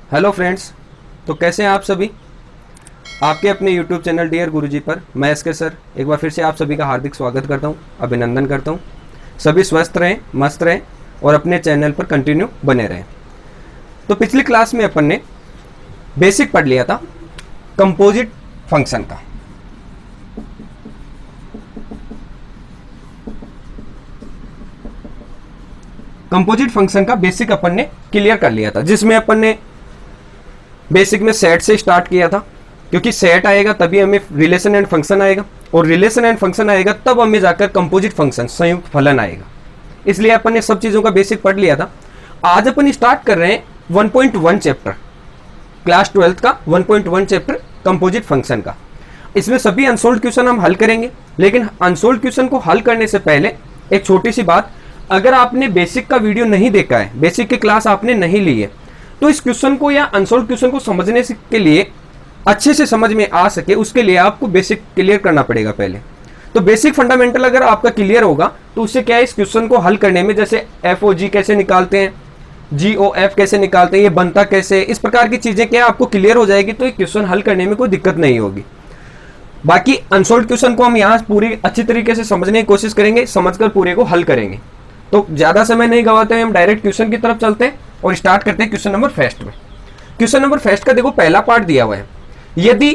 Hello friends. तो कैसे हैं आप सभी। आपके अपने यूट्यूब चैनल डियर गुरुजी पर मैं एसके सर एक बार फिर से आप सभी का हार्दिक स्वागत करता हूं, अभिनंदन करता हूं। सभी स्वस्थ रहें, मस्त रहें और अपने चैनल पर कंटिन्यू बने रहें। तो पिछली क्लास में अपन ने बेसिक पढ़ लिया था कंपोजिट फंक्शन का। कंपोजिट फंक्शन का बेसिक अपन ने क्लियर कर लिया था, जिसमें अपन ने बेसिक में सेट से स्टार्ट किया था, क्योंकि सेट आएगा तभी हमें रिलेशन एंड फंक्शन आएगा, और रिलेशन एंड फंक्शन आएगा तब हमें जाकर कंपोजिट फंक्शन संयुक्त फलन आएगा। इसलिए अपन ने सब चीजों का बेसिक पढ़ लिया था। आज अपन स्टार्ट कर रहे हैं 1.1 चैप्टर, क्लास 12 का 1.1 चैप्टर कंपोजिट फंक्शन का। इसमें सभी अनसोल्ड क्वेश्चन हम हल करेंगे, लेकिन अनसोल्ड क्वेश्चन को हल करने से पहले एक छोटी सी बात, अगर आपने बेसिक का वीडियो नहीं देखा है, बेसिक की क्लास आपने नहीं ली है, तो इस क्वेश्चन को या अनसोल्व क्वेश्चन को समझने के लिए अच्छे से समझ में आ सके, उसके लिए आपको बेसिक क्लियर करना पड़ेगा पहले। तो बेसिक फंडामेंटल अगर आपका क्लियर होगा तो उससे क्या है, इस क्वेश्चन को हल करने में, जैसे एफ ओ जी कैसे निकालते हैं, जी ओ एफ कैसे निकालते हैं, ये बनता कैसे, इस प्रकार की चीजें क्या आपको क्लियर हो जाएगी, तो ये क्वेश्चन हल करने में कोई दिक्कत नहीं होगी। बाकी अनसोल्व क्वेश्चन को हम यहाँ पूरी अच्छी तरीके से समझने की कोशिश करेंगे, समझकर पूरे को हल करेंगे। तो ज्यादा समय नहीं गवाते हैं, हम डायरेक्ट क्वेश्चन की तरफ चलते हैं और स्टार्ट करते हैं क्वेश्चन नंबर फर्स्ट में। क्वेश्चन नंबर फर्स्ट का देखो पहला पार्ट दिया हुआ है। यदि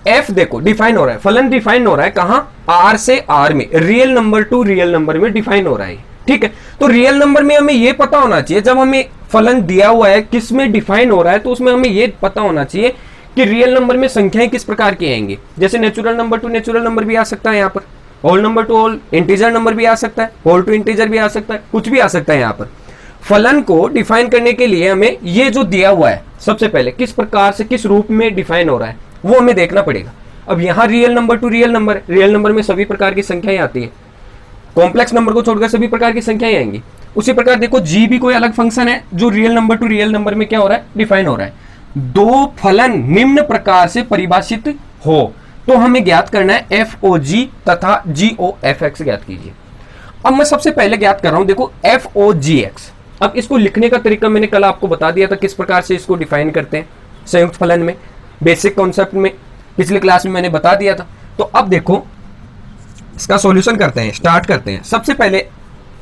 f देखो डिफाइन हो रहा है, फलन डिफाइन हो रहा है कहां, r से r में, real number two real number में डिफाइन हो रहा है। ठीक है, तो रियल नंबर में हमें यह पता होना चाहिए, जब हमें फलन दिया हुआ है किस में डिफाइन हो रहा है, तो उसमें हमें यह पता होना चाहिए कि रियल नंबर में संख्याएं किस प्रकार की आएंगी। जैसे natural number to natural number भी आ सकता है यहाँ पर, whole number to whole integer number भी आ सकता है, होल टू इंटीजर भी आ सकता है, कुछ भी आ सकता है। यहाँ पर फलन को डिफाइन करने के लिए हमें ये जो दिया हुआ है, सबसे पहले किस प्रकार से किस रूप में डिफाइन हो रहा है वो हमें देखना पड़ेगा। अब यहाँ real number two real number है, रियल नंबर में सभी प्रकार की संख्याएं आती है, कॉम्प्लेक्स नंबर को छोड़कर सभी प्रकार की संख्याएं आएंगी। उसी प्रकार देखो जी भी कोई अलग फंक्शन है जो real number two real number में क्या हो रहा है, डिफाइन हो रहा है। दो फलन निम्न प्रकार से परिभाषित हो तो हमें ज्ञात करना है एफ ओ जी तथा जी ओ एफ एक्स ज्ञात कीजिए। अब मैं सबसे पहले ज्ञात कर रहा हूं, देखो एफ ओ जी एक्स। अब इसको लिखने का तरीका मैंने कल आपको बता दिया था, किस प्रकार से इसको डिफाइन करते हैं संयुक्त फलन में, बेसिक कॉन्सेप्ट में पिछली क्लास में मैंने बता दिया था। तो अब देखो इसका सॉल्यूशन करते हैं, स्टार्ट करते हैं। सबसे पहले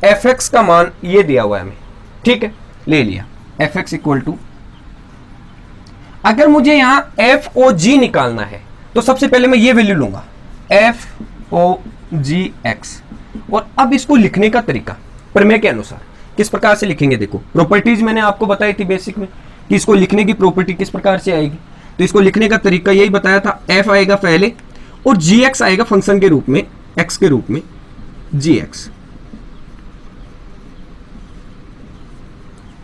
एफ एक्स का मान ये दिया हुआ है हमें, ठीक है, ले लिया एफ एक्स इक्वल टू, अगर मुझे यहां एफ ओ जी निकालना है तो सबसे पहले मैं ये वैल्यू लूंगा एफ ओ जी एक्स। और अब इसको लिखने का तरीका प्रमेय के अनुसार किस प्रकार से लिखेंगे, देखो प्रॉपर्टीज मैंने आपको बताई थी बेसिक में कि इसको लिखने की प्रॉपर्टी किस प्रकार से आएगी। तो इसको लिखने का तरीका यही बताया था, एफ आएगा पहले और जी एक्स आएगा फंक्शन के रूप में, एक्स के रूप में जी एक्स।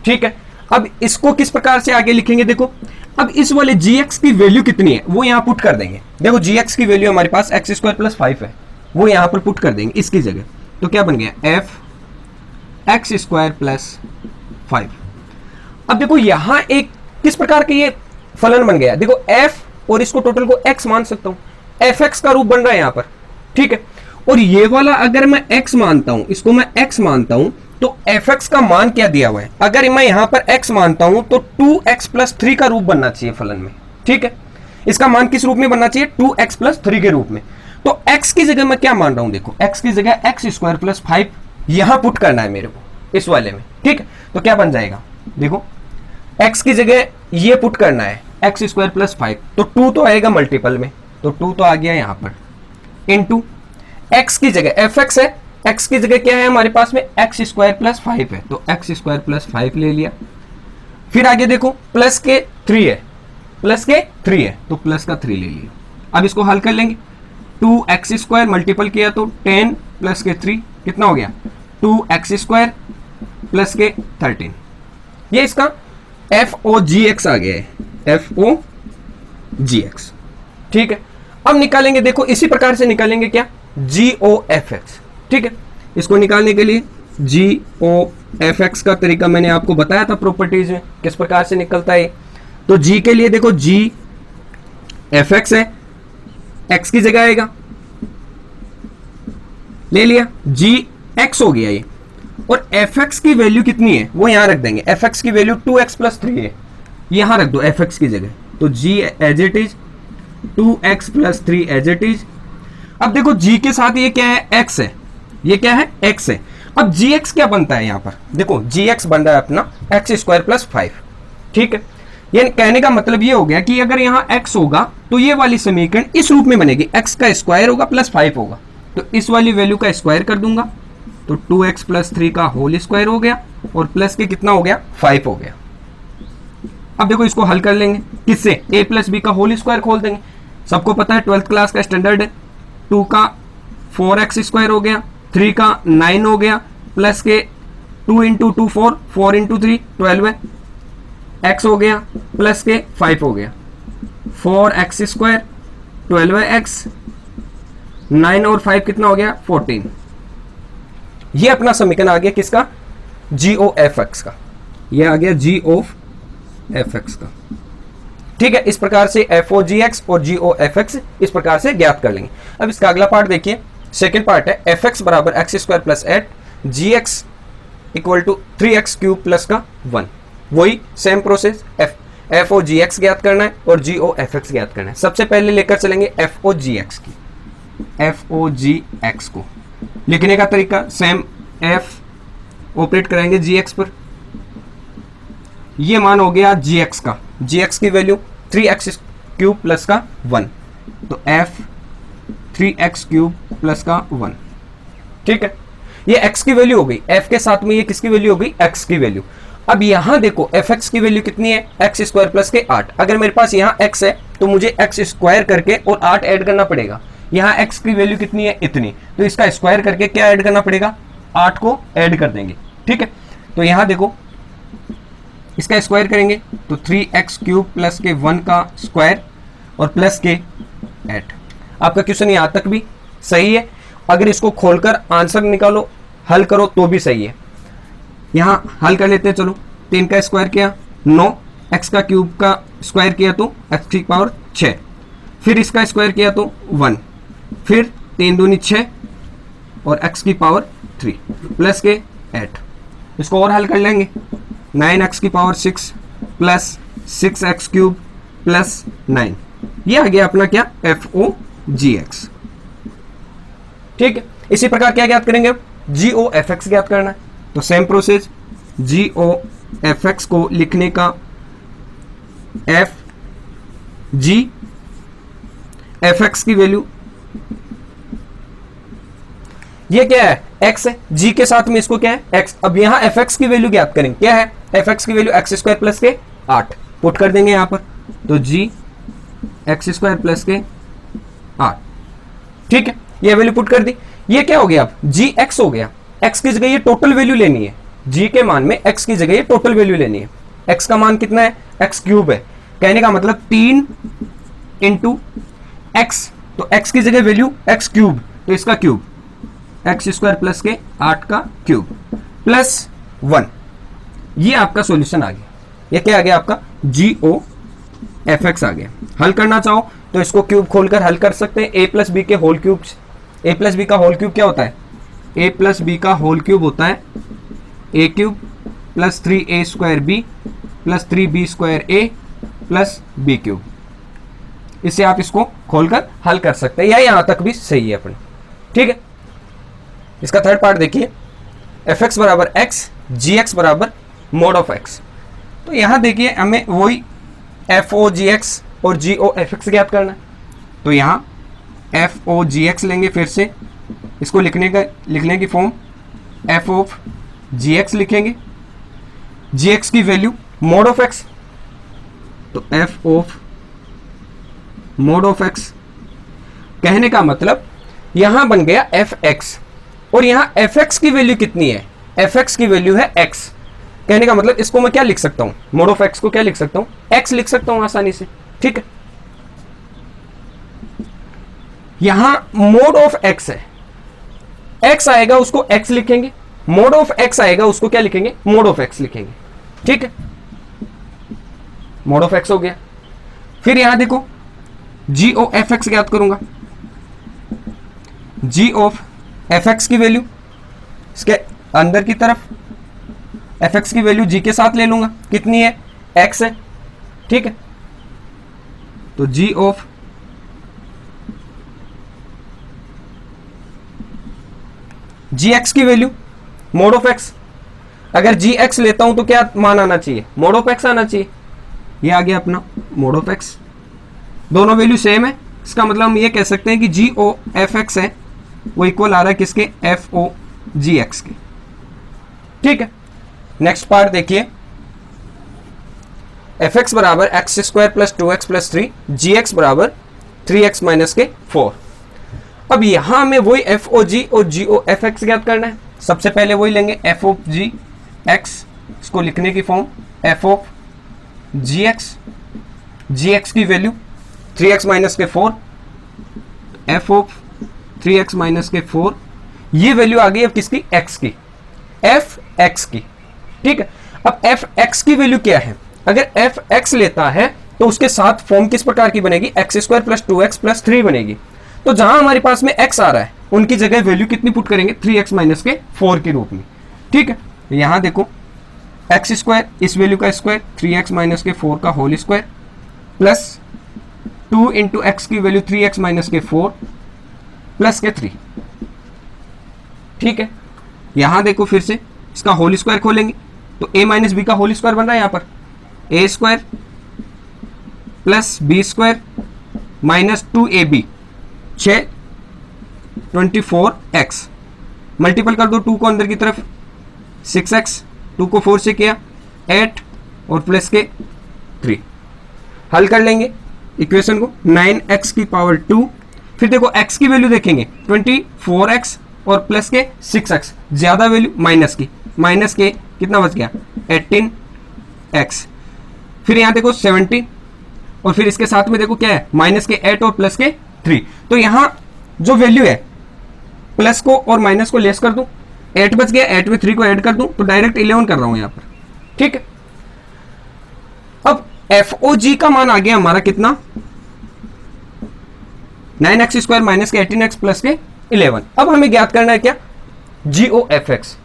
ठीक है, अब इसको किस प्रकार से आगे लिखेंगे, देखो अब इस वाले जी एक्स की वैल्यू कितनी है वो यहां पुट कर देंगे। देखो जी एक्स की वैल्यू हमारे पास एक्स स्क्वायर प्लस 5 है, वो यहां पर पुट कर देंगे इसकी जगह। तो क्या बन गया एफ एक्स स्क्वायर प्लस 5। अब देखो यहां एक किस प्रकार के ये फलन बन गया, देखो एफ और इसको टोटल को एक्स मान सकता हूं, एफ एक्स का रूप बन रहा है यहां पर। ठीक है, और ये वाला अगर मैं एक्स मानता हूं, इसको मैं एक्स मानता हूं, तो एफ एक्स का मान क्या दिया हुआ है, अगर मैं यहां पर एक्स मानता हूं तो 2x प्लस 3 का रूप बनना चाहिए फलन में। ठीक है, इसका मान किस रूप में बनना चाहिए, 2x प्लस 3 के रूप में। तो x की जगह मैं क्या मान रहा हूं, देखो x की जगह एक्स स्क्वायर प्लस 5 यहां पुट करना है मेरे को इस वाले में। ठीक है, तो क्या बन जाएगा, देखो x की जगह ये पुट करना है एक्स स्क्वायर प्लस 5, तो 2 तो आएगा मल्टीपल में, तो 2 तो आ गया यहां पर, इनटू x की जगह एफ एक्स है, x की जगह क्या है हमारे पास में, एक्स स्क्वायर प्लस 5 है, तो एक्स स्क्वायर प्लस 5 ले लिया। फिर आगे देखो प्लस के 3 है, प्लस के 3 है तो प्लस का 3 ले लिया। अब इसको हल कर लेंगे, 2x स्क्वायर मल्टीपल किया तो 10 प्लस के 3 कितना हो गया, 2x स्क्वायर प्लस के 13। ये इसका एफ ओ जी एक्स आ गया है, एफ ओ जी एक्स। ठीक है, अब निकालेंगे, देखो इसी प्रकार से निकालेंगे क्या, जी ओ एफ एक्स। ठीक है, इसको निकालने के लिए जी ओ एफ एक्स का तरीका मैंने आपको बताया था प्रॉपर्टीज में किस प्रकार से निकलता है। तो जी के लिए देखो जी एफ एक्स है, एक्स की जगह आएगा, ले लिया, जी एक्स हो गया ये, और एफ एक्स की वैल्यू कितनी है वो यहां रख देंगे, एफ एक्स की वैल्यू 2x प्लस 3 है, यहां रख दो एफ एक्स की जगह, तो g as it is 2x plus 3 as it is. अब देखो g के साथ ये क्या है, x है, ये क्या है, x है। अब gx क्या बनता है यहां पर, देखो gx बन रहा है अपना एक्स स्क्वायर प्लस 5, ठीक है। ये कहने का मतलब ये हो गया कि अगर यहाँ x होगा तो ये वाली समीकरण इस रूप में बनेगी, x का स्क्वायर होगा प्लस 5 होगा, तो इस वाली वैल्यू का स्क्वायर कर दूंगा, तो 2x प्लस 3 का होल स्क्वायर हो गया, और प्लस के कितना हो गया, 5 हो गया। अब देखो इसको हल कर लेंगे किससे, a प्लस बी का होल स्क्वायर खोल देंगे, सबको पता है 12th क्लास का स्टैंडर्ड है। 2 का 4x स्क्वायर हो गया, 3 का 9 हो गया, प्लस के 2 इंटू 2 4, 4 इंटू 3 12 है, x हो गया, प्लस के 5 हो गया, 4x स्क्वायर 12 है x, 9 और 5 कितना हो गया, 14। ये अपना समीकरण आ गया किसका, जी ओ एफ एक्स का, ये आ गया जी ऑफ एफ एक्स का, ठीक है। इस प्रकार से एफ ओ जी एक्स और जी ओ एफ एक्स इस प्रकार से ज्ञात कर लेंगे। अब इसका अगला पार्ट देखिए, सेकेंड पार्ट है एफ एक्स बराबर x square plus 8, g x equal to 3x cube plus का 1। वही same process, f o g x ज्ञात करना है और जी ओ एफ एक्स ज्ञात करना है। सबसे पहले लेकर चलेंगे एफ ओ जी एक्स की, एफ ओ जी एक्स को लिखने का तरीका सेम, एफ ऑपरेट कराएंगे जी एक्स पर, ये मान हो गया जी एक्स का, जी एक्स की वैल्यू 3x क्यूब प्लस का 1, तो एफ 3x क्यूब प्लस का 1, ठीक है। ये x की वैल्यू हो गई, f के साथ में ये किसकी वैल्यू हो गई, x की वैल्यू। अब यहां देखो fx की वैल्यू कितनी है, x स्क्वायर प्लस के 8। अगर मेरे पास यहाँ x है तो मुझे x स्क्वायर करके और 8 ऐड करना पड़ेगा। यहाँ x की वैल्यू कितनी है, इतनी, तो इसका स्क्वायर करके क्या ऐड करना पड़ेगा, 8 को ऐड कर देंगे, ठीक है। तो यहां देखो इसका स्क्वायर करेंगे तो 3x क्यूब प्लस के 1 का स्क्वायर और प्लस के 8। आपका क्वेश्चन यहां तक भी सही है। अगर इसको खोलकर आंसर निकालो, हल करो तो भी सही है। यहां हल कर लेते हैं, चलो 3 का स्क्वायर किया 9, x का क्यूब का स्क्वायर किया तो x की पावर 6, फिर इसका स्क्वायर किया तो 1, फिर 3 दूनी 6 और x की पावर 3 प्लस के 8। इसको और हल कर लेंगे, 9x की power 6 plus 6x cube plus 9, ये आ गया अपना क्या, एफ ओ जी एक्स, ठीक है। इसी प्रकार क्या ज्ञात करेंगे, जी ओ एफ एक्स ज्ञात करना है, तो सेम प्रोसेस, जी ओ एफ एक्स को लिखने का एफ जी एफ एक्स की वैल्यू, ये क्या है, x है, g के साथ में इसको क्या है, x। अब यहां एफ एक्स की वैल्यू ज्ञात करेंगे, क्या है, एफ एक्स की वैल्यू एक्स स्क्वायर प्लस के 8 पुट कर देंगे यहां पर, तो g एक्स स्क्वायर प्लस के 8, ठीक है। ये वैल्यू पुट कर दी, ये क्या हो गया, अब जी एक्स हो गया, x की जगह ये टोटल वैल्यू लेनी है, g के मान में x की जगह ये टोटल वैल्यू लेनी है। x का मान कितना है, x क्यूब है, कहने का मतलब 3 इंटू एक्स, तो x की जगह वैल्यू x क्यूब, तो इसका क्यूब एक्स स्क्वायर प्लस के 8 का क्यूब प्लस 1, ये आपका सॉल्यूशन आ गया। ये क्या आ गया आपका, जी ओ एफ एक्स आ गया। हल करना चाहो तो इसको क्यूब खोलकर हल कर सकते हैं, ए प्लस बी के whole cube. A plus B का होल क्यूब क्या होता है, ए प्लस बी का होल क्यूब होता है A cube plus 3a square B plus 3b square A plus B cube. इससे आप इसको खोलकर हल कर सकते हैं, या यहां तक भी सही है अपने, ठीक है। इसका थर्ड पार्ट देखिए, एफ एक्स बराबर एक्स, जी एक्स बराबर मोड ऑफ एक्स। तो यहां देखिए हमें वही एफ ओ जी एक्स और जी ओ एफ एक्स ज्ञात करना है, तो यहां एफ ओ जी एक्स लेंगे, फिर से इसको लिखने की form f of g x लिखेंगे, जी एक्स की वैल्यू मोड ऑफ एक्स, तो f of mod of x, कहने का मतलब यहां बन गया एफ एक्स, और यहां एफ एक्स की वैल्यू कितनी है, एफ एक्स की वैल्यू है एक्स। कहने का मतलब इसको मैं क्या लिख सकता हूं, मोड ऑफ एक्स को क्या लिख सकता हूं, एक्स लिख सकता हूं आसानी से, ठीक है। यहां मोड ऑफ एक्स है, एक्स आएगा उसको एक्स लिखेंगे, मोड ऑफ एक्स आएगा उसको क्या लिखेंगे, मोड ऑफ एक्स लिखेंगे, ठीक है। मोड ऑफ एक्स हो गया। फिर यहां देखो जी ओ एफ एक्स ज्ञात करूंगा, जी ऑफ एफ एक्स की वैल्यू इसके अंदर की तरफ एफ एक्स की वैल्यू जी के साथ ले लूंगा, कितनी है, एक्स है, ठीक है, तो g ऑफ gx की वैल्यू मोड ऑफ x, अगर gx लेता हूं तो क्या मान आना चाहिए, मोड ऑफ x आना चाहिए। ये आ गया अपना मोड ऑफ x, दोनों वैल्यू सेम है, इसका मतलब हम ये कह सकते हैं कि जी ओ एफ एक्स है वो इक्वल आ रहा है किसके, एफ ओ जी एक्स के। ठीक है, नेक्स्ट पार्ट देखिए, एफ एक्स बराबर x square plus 2x plus 3, जी एक्स बराबर 3x माइनस के 4। अब यहां हमें वही एफ ओ जी और जी ओ एफ एक्स ज्ञात करना है। सबसे पहले वही लेंगे एफ ऑफ जी एक्स, इसको लिखने की form f of g x की वैल्यू 3x माइनस के 4, एफ ऑफ 3x माइनस के 4, ये वैल्यू आ गई अब किसकी, x की, एफ एक्स की। ठीक है, अब एफ एक्स की वैल्यू क्या है, अगर एफ एक्स लेता है तो उसके साथ फॉर्म किस प्रकार की बनेगी, x square plus 2x plus 3 बनेगी। तो जहां हमारे पास में x आ रहा है उनकी जगह वैल्यू कितनी पुट करेंगे, 3x माइनस के 4 के रूप में। ठीक है, यहां देखो एक्स स्क्वायर, इस वैल्यू का स्क्वायर 3x माइनस के 4 का whole square plus 2 into x की वैल्यू 3x माइनस के 4 प्लस के 3। ठीक है, यहां देखो फिर से इसका होल स्क्वायर खोलेंगे तो a माइनस बी का होल स्क्वायर बन रहा है यहां पर a square plus b square minus 2ab 6 24x, multiple कर दो 2 को अंदर की तरफ 6x, 2 को 4 से किया 8 और प्लस के 3। हल कर लेंगे इक्वेशन को, 9x की पावर 2, फिर देखो x की वैल्यू देखेंगे 24x और प्लस के 6x, ज्यादा वैल्यू माइनस की, माइनस के कितना बच गया 18x, फिर यहां देखो 17 और फिर इसके साथ में देखो क्या है माइनस के 8 और प्लस के 3। तो यहां जो वैल्यू है प्लस को और माइनस को लेस कर दूं, 8 बच गया, 8 में 3 को ऐड कर दूं तो डायरेक्ट 11 कर रहा हूं यहां पर। ठीक है, अब एफ ओ जी का मान आ गया हमारा कितना, 9x स्क्वायर माइनस के 18x प्लस के 11। अब हमें ज्ञात करना है क्या, जी ओ एफ एक्स,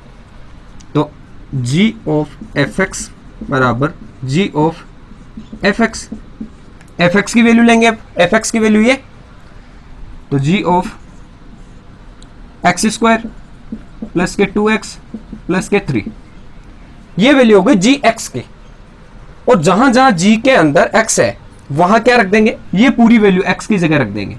तो जी ऑफ एफ एक्स बराबर G of F X, F X की वैल्यू लेंगे, अब एफ एक्स की वैल्यू ये, तो G of X square plus के 2x प्लस के 3, ये वैल्यू हो गई जी एक्स की। और जहां जहां जी के अंदर x है वहां क्या रख देंगे, ये पूरी वैल्यू x की जगह रख देंगे।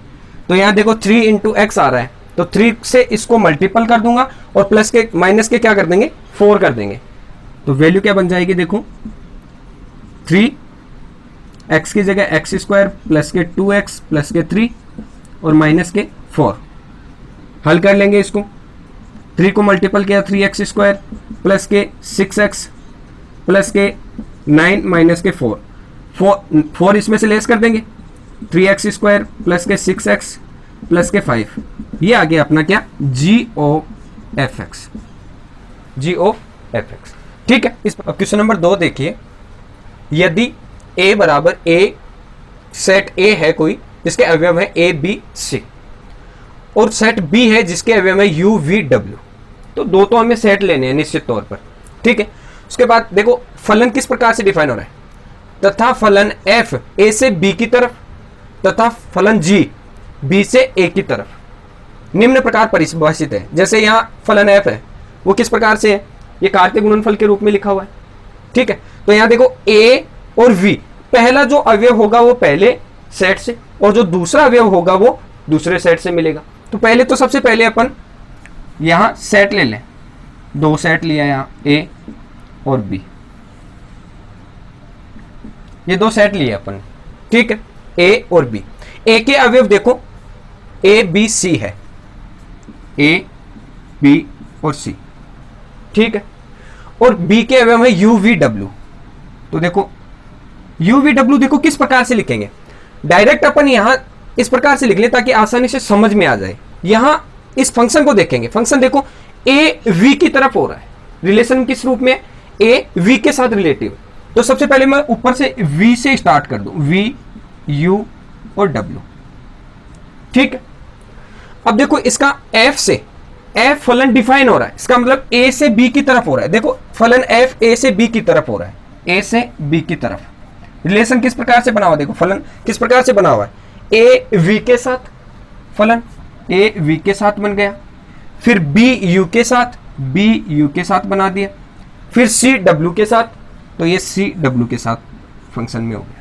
तो यहां देखो 3 इंटू एक्स आ रहा है तो 3 से इसको मल्टीपल कर दूंगा और प्लस के माइनस के क्या कर देंगे 4 कर देंगे। तो वैल्यू क्या बन जाएगी देखो, 3 x की जगह एक्स स्क्वायर प्लस के 2x प्लस के 3 और माइनस के 4। हल कर लेंगे इसको, 3 को मल्टीपल किया 3x स्क्वायर प्लस के 6x प्लस के 9 माइनस के 4 इसमें से लेस कर देंगे, 3x स्क्वायर प्लस के 6x प्लस के 5। ये आ गया अपना क्या, जी ओ एफ एक्स, जी ओ एफ एक्स। ठीक है, इस क्वेश्चन नंबर 2 देखिए, यदि a बराबर a, सेट a है कोई जिसके अवयव है a b c और सेट b है जिसके अवयव है u v w, तो दो तो हमें सेट लेने हैं निश्चित तौर पर। ठीक है, उसके बाद देखो फलन किस प्रकार से डिफाइन हो रहा है, तथा फलन f a से b की तरफ तथा फलन g b से a की तरफ निम्न प्रकार परिभाषित है। जैसे यहां फलन f है वो किस प्रकार से है, ये कार्तीय गुणनफल के रूप में लिखा हुआ है। ठीक है, तो यहां देखो a और v, पहला जो अवयव होगा वो पहले सेट से और जो दूसरा अवयव होगा वो दूसरे सेट से मिलेगा। तो पहले तो सबसे पहले अपन यहां सेट ले लें, 2 सेट लिया यहां a और b, ये 2 सेट लिए अपन। ठीक है, a और b, a के अवयव देखो a b c है, a b और c। ठीक है, और b के अवयव है u v w। तो देखो u v w देखो किस प्रकार से लिखेंगे, डायरेक्ट अपन यहां इस प्रकार से लिख ले ताकि आसानी से समझ में आ जाए। यहां इस फंक्शन को देखेंगे, फंक्शन देखो a v की तरफ हो रहा है, रिलेशन किस रूप में, a v के साथ रिलेटिव। तो सबसे पहले मैं ऊपर से v से स्टार्ट कर दूं, v u और w। ठीक है, अब देखो इसका f से f फलन डिफाइन हो रहा है, इसका मतलब a से b की तरफ हो रहा है। देखो फलन f a से b की तरफ हो रहा है, a से b की तरफ। रिलेशन किस प्रकार से बना हुआ, देखो फलन किस प्रकार से बना हुआ है, ए वी के साथ, फलन ए वी के साथ बन गया, फिर बी यू के साथ, बी यू के साथ बना दिया, फिर सी डब्ल्यू के साथ, तो ये सी डब्ल्यू के साथ फंक्शन में हो गया।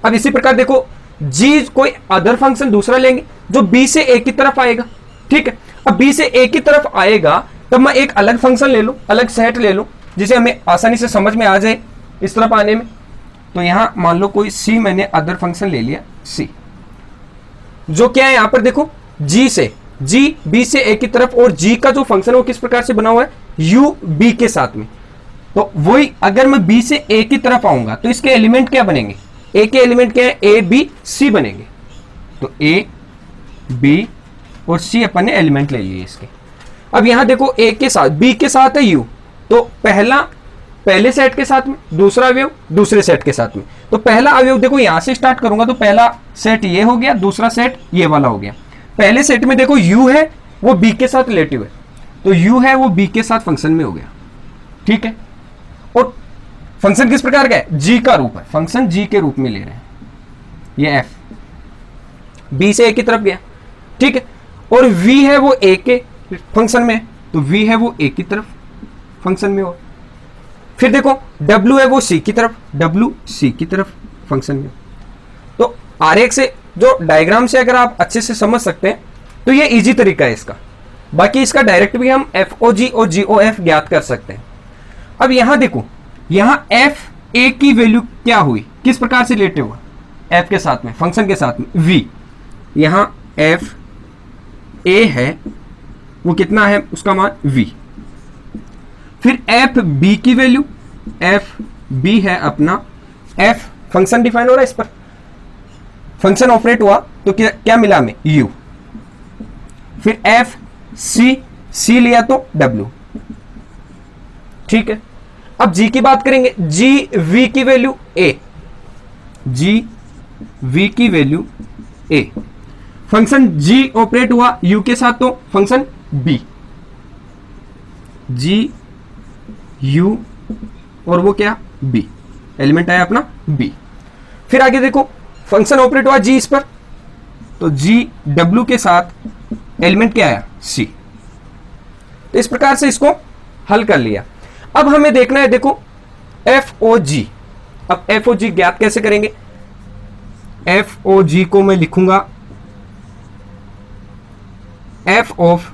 अब इसी प्रकार देखो जी कोई अदर फंक्शन दूसरा लेंगे जो बी से ए की तरफ आएगा, ठीक है। अब बी से ए की तरफ आएगा तब मैं एक अलग फंक्शन ले लूं, अलग सेट ले लूं, जिसे हमें आसानी से समझ में आ जाए इस तरफ आने में। तो यहां मान लो कोई सी मैंने अदर फंक्शन ले लिया सी, जो क्या है यहां पर देखो जी से, जी बी से ए की तरफ, और जी का जो फंक्शन है वो किस प्रकार से बना हुआ है, यू बी के साथ में। तो वही अगर मैं बी से ए की तरफ आऊंगा तो इसके एलिमेंट क्या बनेंगे, ए के एलिमेंट क्या है, ए बी सी बनेंगे। तो ए बी और सी अपन ने एलिमेंट ले लिए इसके। अब यहां देखो ए के साथ, बी के साथ है यू, तो पहला पहले सेट के साथ में, दूसरा अवयव दूसरे सेट के साथ में। तो पहला अवयव देखो यहां से स्टार्ट करूंगा तो पहला सेट ये हो गया, दूसरा सेट ये वाला हो गया। पहले सेट में देखो यू है वो बी के साथ रिलेटिव है, तो यू है वो बी के साथ फंक्शन में हो गया, ठीक है। और फंक्शन किस प्रकार का है, जी का रूप है, फंक्शन जी के रूप में ले रहे हैं, ये एफ बी से ए की तरफ गया, ठीक है। और v है वो a के फंक्शन में, तो v है वो a की तरफ फंक्शन में हो। फिर देखो w है वो c की तरफ, w c की तरफ फंक्शन में। तो आरेख से जो डायग्राम से अगर आप अच्छे से समझ सकते हैं तो ये इजी तरीका है इसका। बाकी इसका डायरेक्ट भी हम FOG और GOF ज्ञात कर सकते हैं। अब यहां देखो, यहां f a की वैल्यू क्या हुई, किस प्रकार से रिलेटिव हुआ f के साथ में, फंक्शन के साथ में v। यहां f a है वो कितना है, उसका मान v। फिर एफ बी की वैल्यू, एफ बी है अपना f, फंक्शन डिफाइन हो रहा है इस पर, फंक्शन ऑपरेट हुआ तो क्या क्या मिला हमें, u। फिर एफ सी, सी लिया तो w, ठीक है। अब g की बात करेंगे, g v की वैल्यू a, g v की value a, function g operate हुआ u के साथ तो फंक्शन b, g u और वो क्या b, एलिमेंट आया अपना b। फिर आगे देखो फंक्शन ऑपरेट हुआ g इस पर, तो g w के साथ एलिमेंट क्या आया c। तो इस प्रकार से इसको हल कर लिया। अब हमें देखना है देखो FOG। अब FOG ज्ञात कैसे करेंगे, FOG को मैं लिखूंगा f ऑफ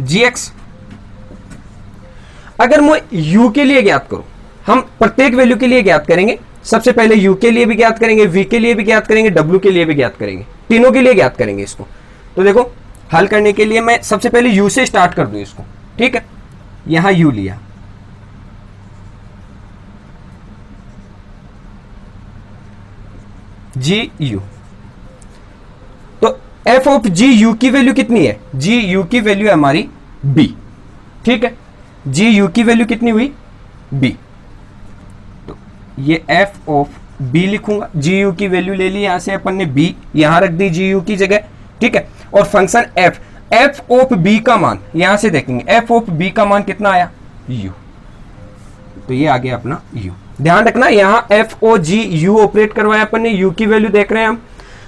gx। अगर मैं u के लिए ज्ञात करूं, हम प्रत्येक वैल्यू के लिए ज्ञात करेंगे। सबसे पहले u के लिए भी ज्ञात करेंगे, v के लिए भी ज्ञात करेंगे, w के लिए भी ज्ञात करेंगे, तीनों के लिए ज्ञात करेंगे इसको। तो देखो हल करने के लिए मैं सबसे पहले u से स्टार्ट कर दूं इसको, ठीक है। यहां u लिया, GU, तो f ऑफ GU की वैल्यू कितनी है, GU की वैल्यू है हमारी b, ठीक है। GU की वैल्यू कितनी हुई b, तो ये f ऑफ b लिखूंगा। GU की वैल्यू ले ली यहां से अपन ने b, यहां रख दी GU की जगह, ठीक है। और फंक्शन f ऑफ b का मान यहां से देखेंगे, f ऑफ b का मान कितना आया u, तो ये आ गया अपना u। ध्यान रखना यहां FOGU ऑपरेट करवाया अपन ने, u की वैल्यू देख रहे हैं हम,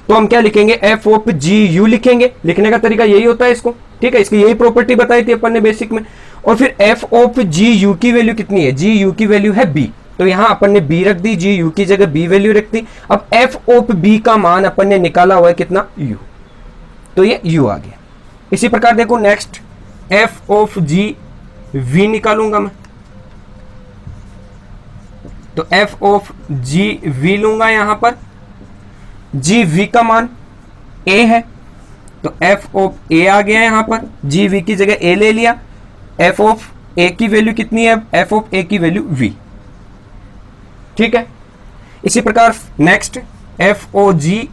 तो हम क्या लिखेंगे f ऑफ GU लिखेंगे। लिखने का तरीका यही होता है इसको, ठीक है। इसकी यही प्रॉपर्टी बताई थी अपन ने बेसिक में। और फिर f ऑफ GU की वैल्यू कितनी है, GU की वैल्यू है b, तो यहां अपन ने b रख दी, GU की जगह b वैल्यू रख दी। अब f ऑफ b का मान अपन ने निकाला हुआ है कितना u, तो ये u आ गया। इसी प्रकार देखो नेक्स्ट f ऑफ GV निकालूंगा मैं, तो f ऑफ GV लूंगा। यहां पर GV का मान a है, तो f ऑफ a आ गया यहां पर, GV की जगह a ले लिया। f ऑफ a की वैल्यू कितनी है, f ऑफ a की वैल्यू v, ठीक है। इसी प्रकार नेक्स्ट FOGW,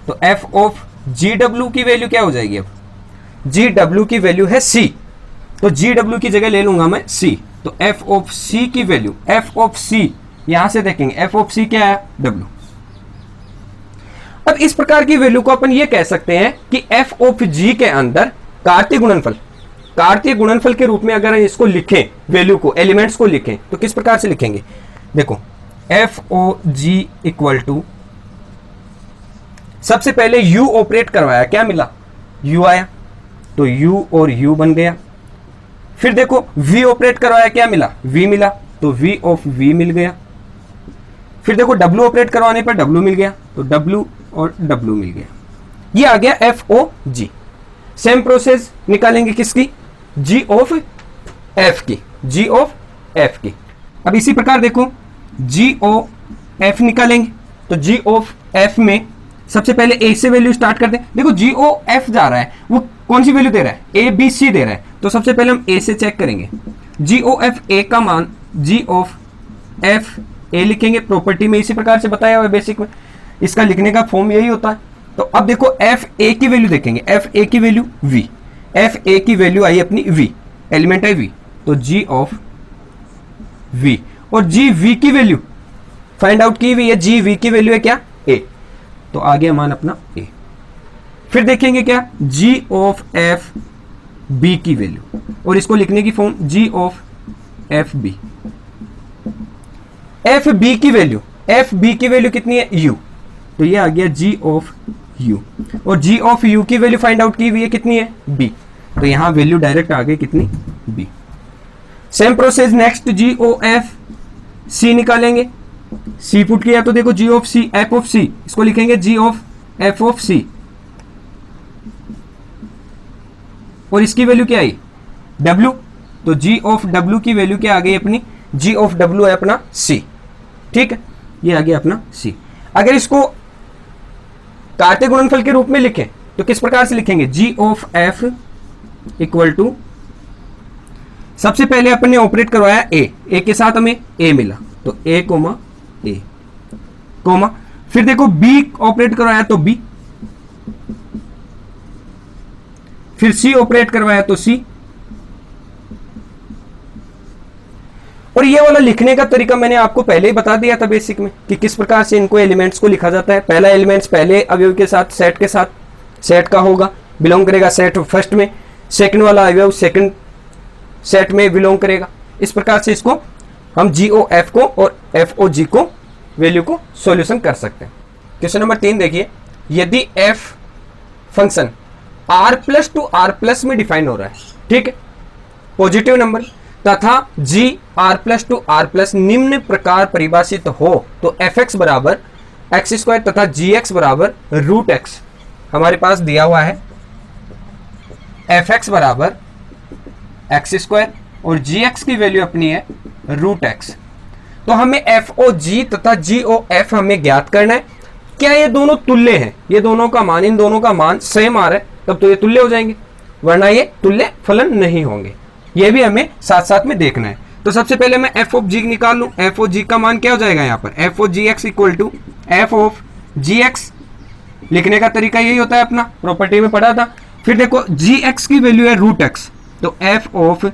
तो f ऑफ GW की वैल्यू क्या हो जाएगी, अब GW की वैल्यू है c, तो GW की जगह ले लूंगा मैं c, तो f ऑफ c की वैल्यू, f ऑफ c यहां से देखेंगे f ऑफ c क्या है w। अब इस प्रकार की वैल्यू को अपन ये कह सकते हैं कि f ऑफ g के अंदर कार्तीय गुणनफल कार्तीय गुणनफल के रूप में अगर इसको लिखें, वैल्यू को, एलिमेंट्स को लिखें, तो किस प्रकार से लिखेंगे? देखो FOG इक्वल टू, सबसे पहले U ऑपरेट करवाया, क्या मिला? U आया, तो U और U बन गया। फिर देखो V ऑपरेट करवाया, क्या मिला? V मिला, तो V ऑफ V मिल गया। फिर देखो W ऑपरेट करवाने पर W मिल गया, तो W और W मिल गया। ये आ गया FOG। सेम प्रोसेस निकालेंगे किसकी? G ऑफ F की, G ऑफ F की। अब इसी प्रकार देखो G ऑफ F निकालेंगे, तो G ऑफ F में सबसे पहले A से वैल्यू स्टार्ट करते हैं। देखो G ऑफ F जा रहा है, वो कौन सी वैल्यू दे रहा है? A B C दे रहा है, तो सबसे पहले हम A से चेक करेंगे। G ऑफ F, A का मान G ऑफ F A लिखेंगे, प्रॉपर्टी में इसी प्रकार से बताया हुआ है बेसिक में, इसका लिखने का फॉर्म यही होता है। तो अब देखो F A की वैल्यू देखेंगे, F A की वैल्यू V, F A की वैल्यू आई अपनी V, एलिमेंट है V, तो G ऑफ V, और G V की वैल्यू फाइंड आउट की हुई है, G V की वैल्यू है क्या? A, तो आ गया मान अपना A। फिर देखेंगे क्या? G ऑफ F B की वैल्यू, और इसको लिखने की form G of F B। F B की वैल्यू, F B की वैल्यू कितनी है? U, तो ये आ गया G ऑफ U, और G ऑफ U की वैल्यू फाइंड आउट की हुई है, कितनी है? B, तो यहां वैल्यू डायरेक्ट आ गई कितनी? B। Same process next G O F C निकालेंगे। C पुट किया तो देखो G of C, F of C, इसको लिखेंगे G of F of C, और इसकी वैल्यू क्या आई? W, तो G ऑफ W की वैल्यू क्या आ गई अपनी? G ऑफ W है अपना C, ठीक है, ये आ गया अपना C। अगर इसको कार्तीय गुणनफल के रूप में लिखें तो किस प्रकार से लिखेंगे? G of F equal to, सबसे पहले अपन ने ऑपरेट करवाया A के साथ हमें A मिला, तो A कोमा A कोमा, फिर देखो B ऑपरेट करवाया तो B, फिर C ऑपरेट करवाया तो C, और ये वाला लिखने का तरीका मैंने आपको पहले ही बता दिया था बेसिक में कि किस प्रकार से इनको एलिमेंट्स को लिखा जाता है। पहला एलिमेंट्स पहले अवयव के साथ, सेट के साथ, सेट का होगा, बिलोंग करेगा सेट फर्स्ट में, सेकंड वाला अवयव सेकंड सेट में बिलोंग करेगा। इस प्रकार से इसको हम GOF को और FOG को वैल्यू को सॉल्यूशन कर सकते हैं। क्वेश्चन नंबर 3 देखिए, यदि f function r+ to r+ में डिफाइन हो रहा है, ठीक है, पॉजिटिव नंबर, तथा g r+ टू r+ निम्न प्रकार परिभाषित हो, तो fx बराबर x² तथा gx बराबर √x हमारे पास दिया हुआ है। fx बराबर x² और gx की वैल्यू अपनी है √x, तो हमें FOG तथा GOF हमें ज्ञात करना है। क्या ये दोनों तुल्य हैं? ये दोनों का मान, इन दोनों का मान सेम आ रहा है, तब तो ये तुल्य हो जाएंगे, वरना ये तुल्य फलन नहीं होंगे। ये भी हमें साथ साथ में देखना है। तो सबसे पहले मैं f ऑफ g निकाल लूं। f ऑफ g का मान क्या हो जाएगा यहाँ पर? f of gx equal to f of gx, लिखने का तरीका यही होता है, अपना प्रॉपर्टी में पढ़ा था। फिर देखो gx की वैल्यू है √x, तो f ऑफ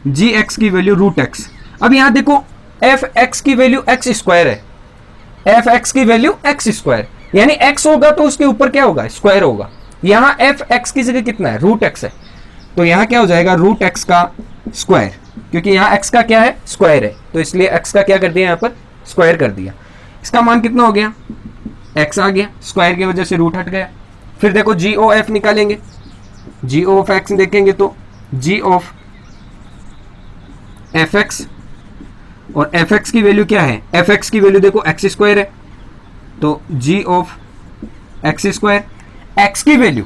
gx की वैल्यू √x। अब यहाँ देखो fx की वैल्यू x² है, fx की वैल्यू x², यानी x होगा तो उसके ऊपर क्या होगा? स्क्वायर होगा। यहाँ fx की जगह कितना है? √x है, तो यहाँ क्या हो जाएगा? √x का स्क्वायर, क्योंकि यहाँ x का क्या है? स्क्वायर है, तो इसलिए x का क्या कर दिया? यहाँ पर स्क्वायर कर दिया। इसका मान कितना हो गया? x आ गया, स्क्वायर की वजह से रूट हट गया। फिर देखो GOF निकालेंगे, GOF देखेंगे तो G ऑफ fx, और fx की वैल्यू क्या है? fx की वैल्यू देखो x² है, तो G ऑफ x²। x की वैल्यू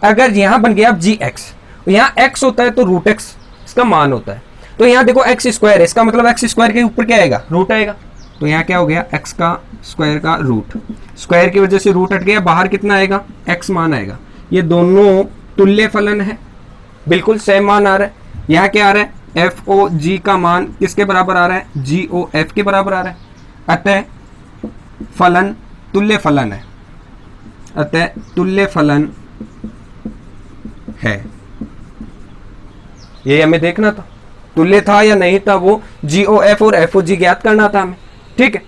अगर यहां बन गया अब gx, यहाँ x होता है तो √x इसका मान होता है, तो यहाँ देखो x² है, इसका मतलब x² के ऊपर क्या आएगा? रूट आएगा, तो यहाँ क्या हो गया? x का स्क्वायर का रूट, स्क्वायर की वजह से रूट हट गया, बाहर कितना आएगा? x मान आएगा। ये दोनों तुल्य फलन है, बिल्कुल सेम मान आ रहा है। यहाँ क्या आ रहा है? FOG का मान किसके बराबर आ रहा है? GOF के बराबर आ रहा है, अतः फलन तुल्य फलन है, अतः तुल्य फलन है। ये हमें देखना था, तुल्य था या नहीं था, वो GOF और FOG ज्ञात करना था हमें, ठीक है।